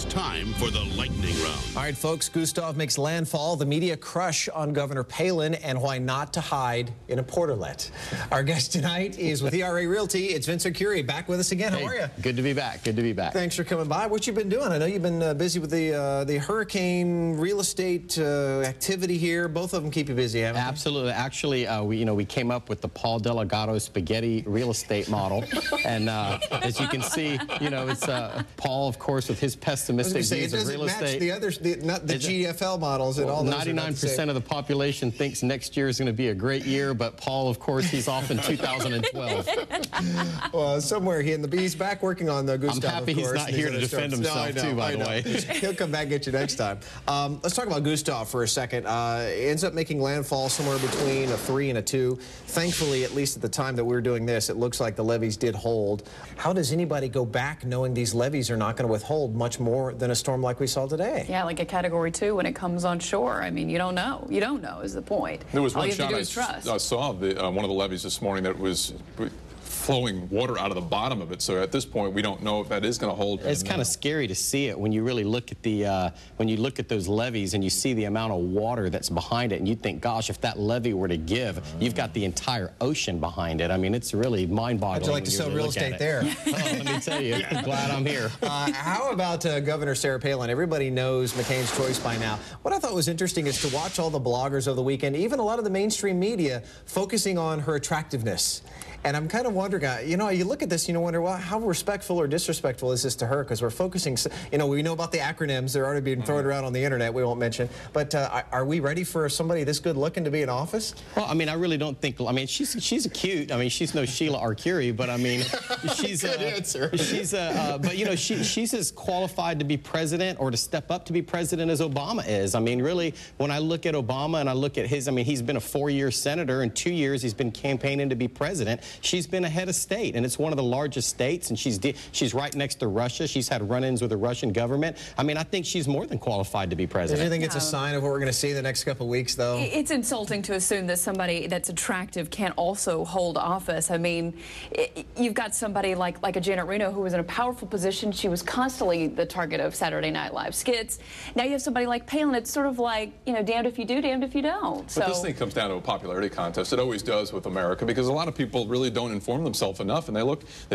time for the lightning round. All right, folks, Gustav makes landfall, the media crush on Governor Palin, and why not to hide in a portalet. Our guest tonight is with ERA Realty. It's Vince Arcuri, back with us again. How are you? Good to be back. Good to be back. Thanks for coming by. What you been doing? I know you've been busy with the hurricane real estate activity here. Both of them keep you busy, haven't they? Absolutely. Actually, we came up with the Paul Delgado spaghetti real estate model, and as you can see, it's Paul, of course, with his pessimistic views of real estate. The others, not the GFL models and all those. 99% of the population thinks next year is going to be a great year, but Paul, of course, he's off in 2012. Well, somewhere he's back working on the Gustav. I'm happy he's not here to defend himself, by the way. He'll come back and get you next time. Let's talk about Gustav for a second. Ends up making landfall somewhere between a 3 and a 2. Thankfully, at least at the time that we were doing this, it looks like the levees did hold. How does anybody go back knowing these levees are not going to withhold much more than a storm like we saw today? Yeah, like a Category 2 when it comes on shore. I mean, you don't know. You don't know is the point. There was one shot I saw one of the levees this morning that was flowing water out of the bottom of it. So at this point, we don't know if that is going to hold. It's kind of scary to see it when you really look at the when you look at those levees and you see the amount of water that's behind it, and you think, gosh, if that levee were to give, you've got the entire ocean behind it. I mean, it's really mind-boggling. How'd you like to sell real estate there? Oh, let me tell you, I'm glad I'm here. How about Governor Sarah Palin? Everybody knows McCain's choice by now. What I thought was interesting is to watch all the bloggers of the weekend, even a lot of the mainstream media, focusing on her attractiveness. And I'm kind of wondering, you look at this, wonder, well, how respectful or disrespectful is this to her? Because we're focusing, we know about the acronyms. They're already being thrown around on the internet. We won't mention. But are we ready for somebody this good looking to be in office? Well, I mean, I really don't think, she's cute. I mean, she's no Sheila Arcuri, but I mean, she's good answer. But she's as qualified to be president or to step up to be president as Obama is. I mean, really, when I look at Obama and I look at his, he's been a 4-year senator, and 2 years he's been campaigning to be president. She's been a head of state, and it's one of the largest states, and she's right next to Russia. She's had run-ins with the Russian government. I mean, I think she's more than qualified to be president. Do you think it's a sign of what we're going to see the next couple of weeks, though? It's insulting to assume that somebody that's attractive can't also hold office. I mean, you've got somebody like a Janet Reno who was in a powerful position. She was constantly the target of Saturday Night Live skits. Now you have somebody like Palin. It's sort of like, damned if you do, damned if you don't. But this thing comes down to a popularity contest. It always does with America, because a lot of people really don't inform themselves enough, and they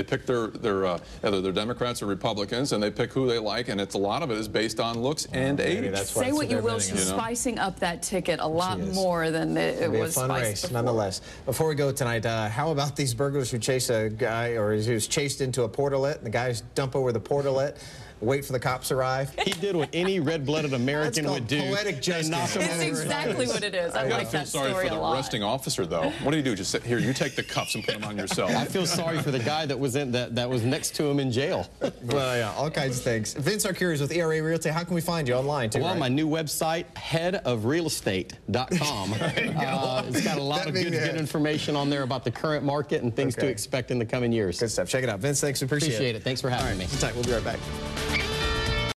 pick either they're Democrats or Republicans, and they pick who they like, and a lot of it is based on looks and age. Say what you will, she's spicing up that ticket a lot more than it was fun spiced race, before. Nonetheless. Before we go tonight, how about these burglars who chase a guy, or who's chased into a portalet, and the guys dump over the portalet, wait for the cops to arrive? He did what any red-blooded American would do. Poetic justice. It's exactly what it is. I like that story a lot. I feel sorry for the arresting officer, though. What do you do? Just sit here. You take the cuffs and put them on yourself. I feel sorry for the guy that was that was next to him in jail. Well, yeah, all kinds of things. Vince Arcuri is with ERA Realty. How can we find you online, too? Well, my new website, headofrealestate.com. It's got a lot of good information on there about the current market and things to expect in the coming years. Good stuff. Check it out. Vince, thanks. Appreciate it. Thanks for having me. We'll be right back.